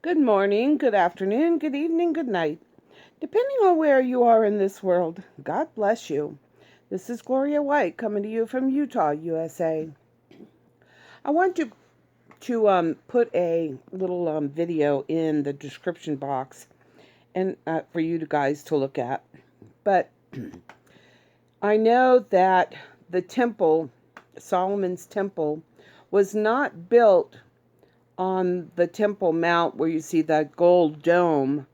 Good morning, good afternoon, good evening, good night. Depending on where you are in this world, God bless you. This is Gloria White coming to you from Utah, USA. I want to put a little video in the description box and for you guys to look at. But I know that the temple, Solomon's temple, was not built on the Temple Mount where you see that gold dome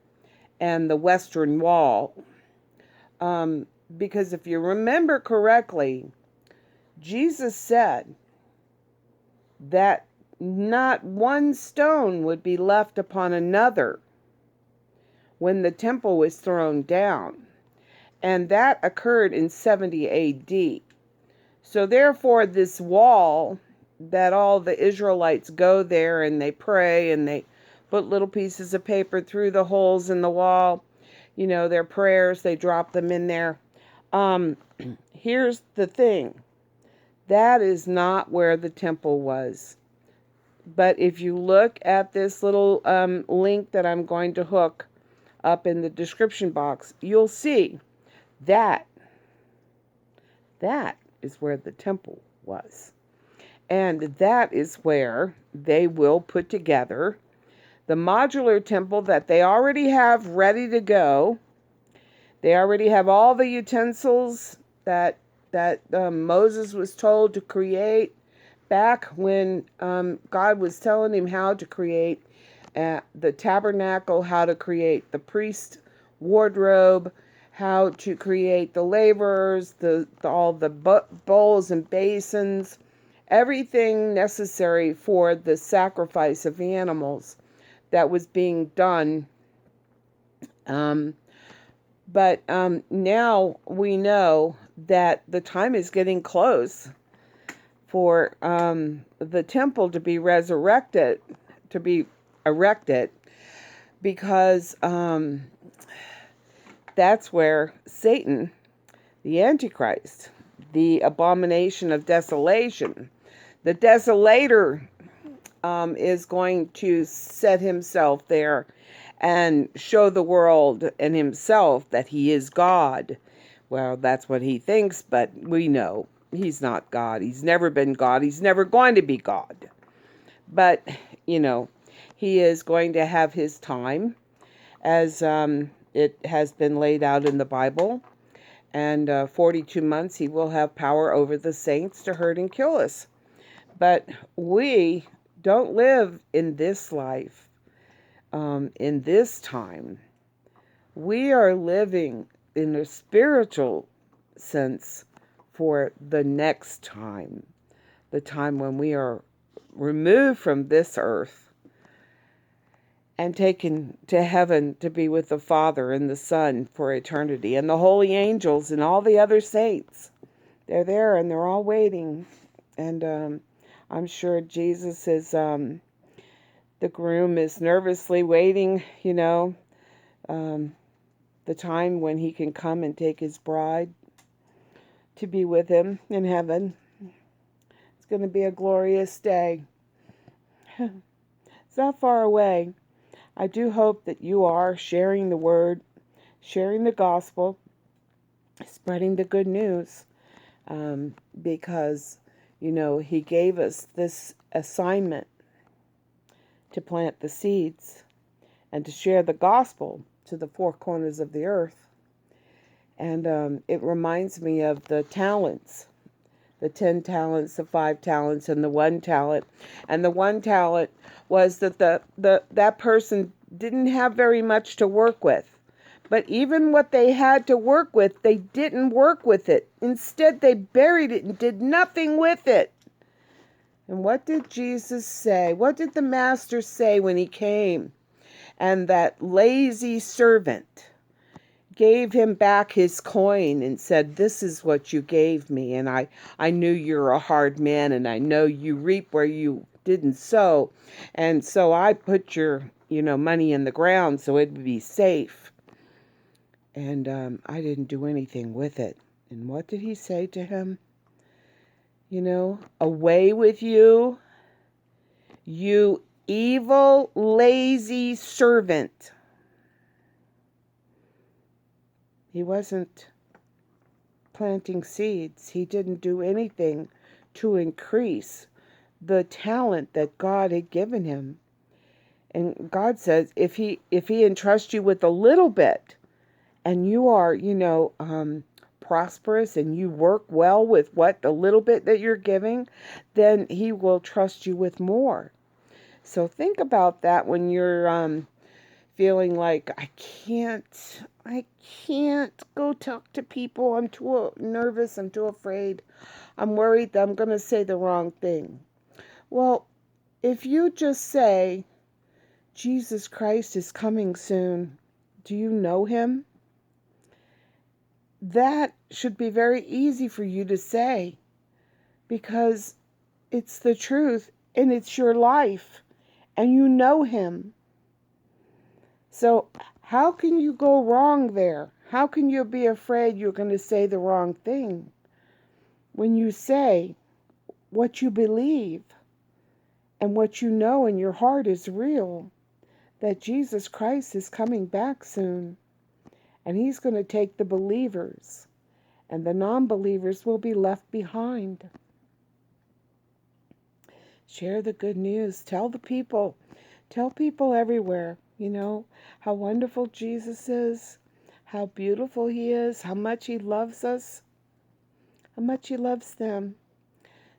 and the western wall. Um, because if you remember correctly, Jesus said that not one stone would be left upon another when the temple was thrown down. And that occurred in 70 AD. So therefore, this wall that all the Israelites go there and they pray and they put little pieces of paper through the holes in the wall, their prayers, they drop them in there. Here's the thing. That is not where the temple was. But if you look at this little link that I'm going to hook up in the description box, you'll see that is where the temple was. And that is where they will put together the modular temple that they already have ready to go. They already have all the utensils that Moses was told to create back when God was telling him how to create the tabernacle, how to create the priest wardrobe, how to create the laverers, all the bowls and basins, everything necessary for the sacrifice of animals that was being done. But now we know that the time is getting close for the temple to be resurrected, to be erected, because that's where Satan, the Antichrist, the abomination of desolation, the desolator, is going to set himself there and show the world and himself that he is God. Well, that's what he thinks, but we know he's not God. He's never been God. He's never going to be God. But, he is going to have his time as it has been laid out in the Bible. And 42 months he will have power over the saints to hurt and kill us. But we don't live in this life, in this time. We are living in a spiritual sense for the next time, the time when we are removed from this earth and taken to heaven to be with the Father and the Son for eternity, and the holy angels and all the other saints. They're there and they're all waiting. And I'm sure Jesus is, the groom is nervously waiting, the time when he can come and take his bride to be with him in heaven. It's going to be a glorious day. It's not far away. I do hope that you are sharing the word, sharing the gospel, spreading the good news, because, he gave us this assignment to plant the seeds and to share the gospel to the four corners of the earth. And it reminds me of the talents, the 10 talents, the 5 talents, and the 1 talent. And the 1 talent was that that person didn't have very much to work with. But even what they had to work with, they didn't work with it. Instead, they buried it and did nothing with it. And what did Jesus say? What did the Master say when he came? And that lazy servant gave him back his coin and said, "This is what you gave me. And I knew you're a hard man, and I know you reap where you didn't sow. And so I put your, money in the ground so it would be safe. And I didn't do anything with it." And what did he say to him? "Away with you, you evil, lazy servant. He wasn't planting seeds. He didn't do anything to increase the talent that God had given him. And God says if he entrusts you with a little bit, and you are, prosperous, and you work well with what the little bit that you're giving, then he will trust you with more. So think about that when you're feeling like I can't go talk to people. I'm too nervous. I'm too afraid. I'm worried that I'm going to say the wrong thing. Well, if you just say, Jesus Christ is coming soon, do you know him? That should be very easy for you to say, because it's the truth and it's your life and you know him. So how can you go wrong there? How can you be afraid you're going to say the wrong thing when you say what you believe and what you know in your heart is real, that Jesus Christ is coming back soon, and he's going to take the believers, and the non-believers will be left behind. Share the good news. Tell people everywhere, how wonderful Jesus is, how beautiful he is, how much he loves us, how much he loves them.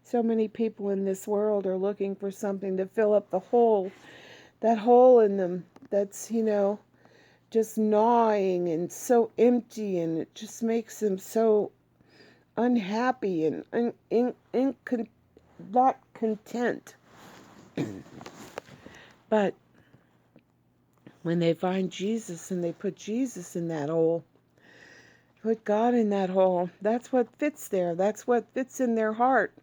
So many people in this world are looking for something to fill up the hole, that hole in them that's, just gnawing and so empty, and it just makes them so unhappy and not content. But when they find Jesus and they put Jesus in that hole, put God in that hole, that's what fits there. That's what fits in their heart.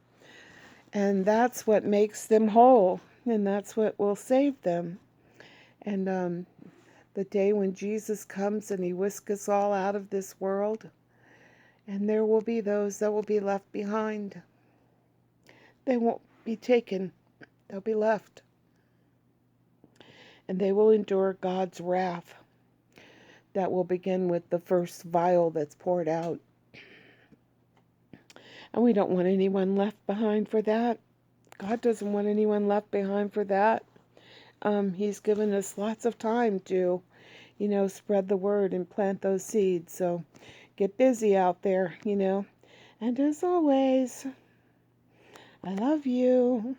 And that's what makes them whole. And that's what will save them. And the day when Jesus comes and he whisks us all out of this world, and there will be those that will be left behind. They won't be taken. They'll be left. And they will endure God's wrath. That will begin with the first vial that's poured out. And we don't want anyone left behind for that. God doesn't want anyone left behind for that. He's given us lots of time to, spread the word and plant those seeds. So get busy out there, And as always, I love you.